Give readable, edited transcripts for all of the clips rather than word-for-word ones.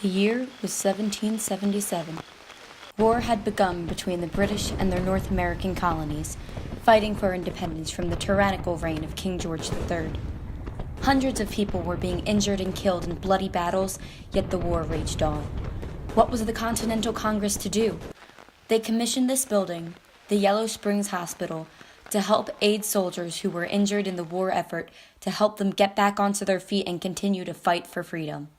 The year was 1777. War had begun between the British and their North American colonies, fighting for independence from the tyrannical reign of King George III. Hundreds of people were being injured and killed in bloody battles, yet the war raged on. What was the Continental Congress to do? They commissioned this building, the Yellow Springs Hospital, to help aid soldiers who were injured in the war effort, to help them get back onto their feet and continue to fight for freedom.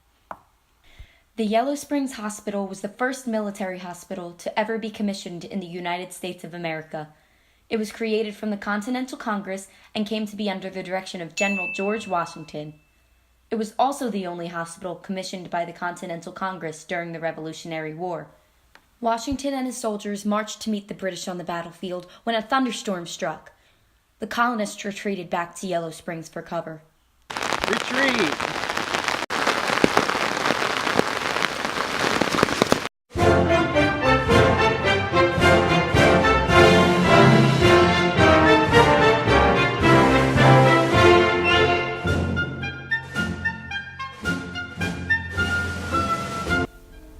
The Yellow Springs Hospital was the first military hospital to ever be commissioned in the United States of America. It was created from the Continental Congress and came to be under the direction of General George Washington. It was also the only hospital commissioned by the Continental Congress during the Revolutionary War. Washington and his soldiers marched to meet the British on the battlefield when a thunderstorm struck. The colonists retreated back to Yellow Springs for cover. Retreat!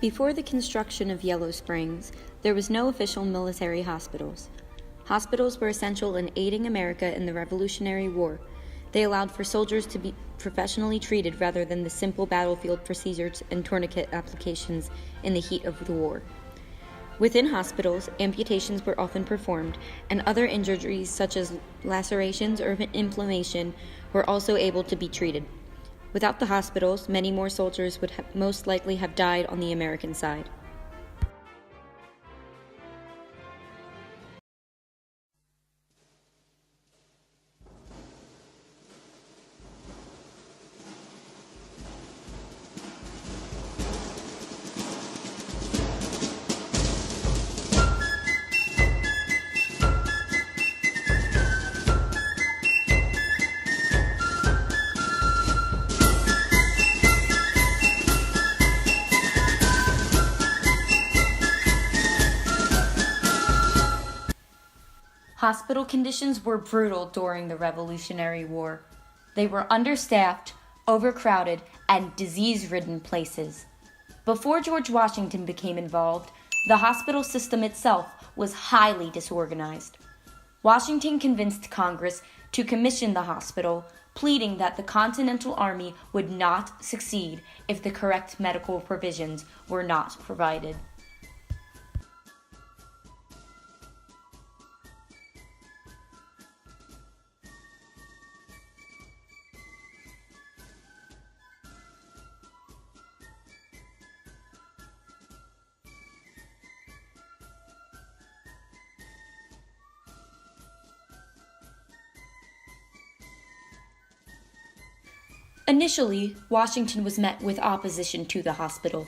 Before the construction of Yellow Springs, there was no official military hospitals. Hospitals were essential in aiding America in the Revolutionary War. They allowed for soldiers to be professionally treated rather than the simple battlefield procedures and tourniquet applications in the heat of the war. Within hospitals, amputations were often performed, and other injuries such as lacerations or inflammation were also able to be treated. Without the hospitals, many more soldiers would most likely have died on the American side. Hospital conditions were brutal during the Revolutionary War. They were understaffed, overcrowded, and disease-ridden places. Before George Washington became involved, the hospital system itself was highly disorganized. Washington convinced Congress to commission the hospital, pleading that the Continental Army would not succeed if the correct medical provisions were not provided. Initially, Washington was met with opposition to the hospital.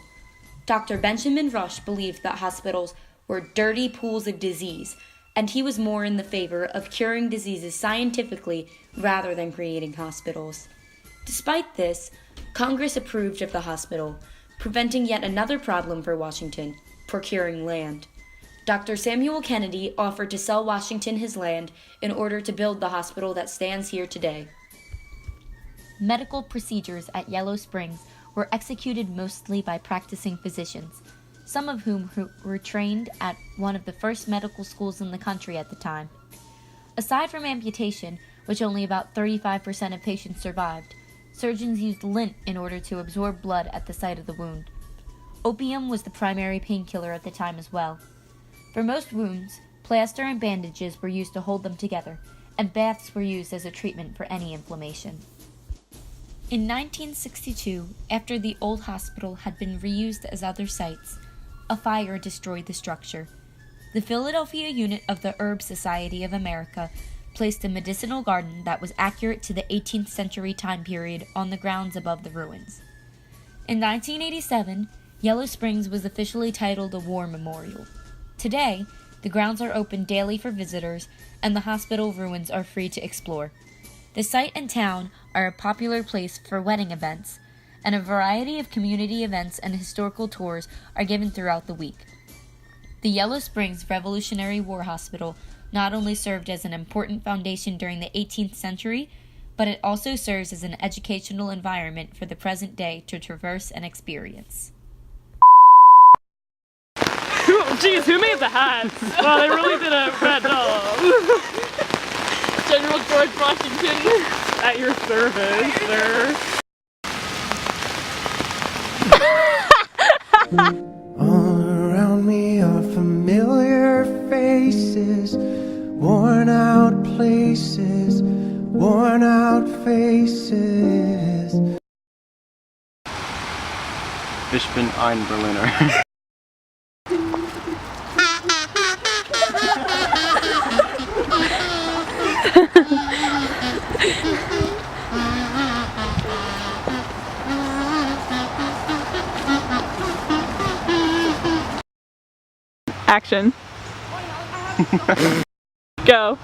Dr. Benjamin Rush believed that hospitals were dirty pools of disease, and he was more in the favor of curing diseases scientifically rather than creating hospitals. Despite this, Congress approved of the hospital, preventing yet another problem for Washington: procuring land. Dr. Samuel Kennedy offered to sell Washington his land in order to build the hospital that stands here today. Medical procedures at Yellow Springs were executed mostly by practicing physicians, some of whom were trained at one of the first medical schools in the country at the time. Aside from amputation, which only about 35% of patients survived, surgeons used lint in order to absorb blood at the site of the wound. Opium was the primary painkiller at the time as well. For most wounds, plaster and bandages were used to hold them together, and baths were used as a treatment for any inflammation. In 1962, after the old hospital had been reused as other sites, a fire destroyed the structure. The Philadelphia unit of the Herb Society of America placed a medicinal garden that was accurate to the 18th century time period on the grounds above the ruins. In 1987, Yellow Springs was officially titled a war memorial. Today, the grounds are open daily for visitors, and the hospital ruins are free to explore. The site and town are a popular place for wedding events, and a variety of community events and historical tours are given throughout the week. The Yellow Springs Revolutionary War Hospital not only served as an important foundation during the 18th century, but it also serves as an educational environment for the present day to traverse and experience. Geez, who made the hats? Wow, they really did a bad job. General George Washington, at your service, sir. All around me are familiar faces, worn out places, worn out faces. Ich bin ein Berliner. Action. Go.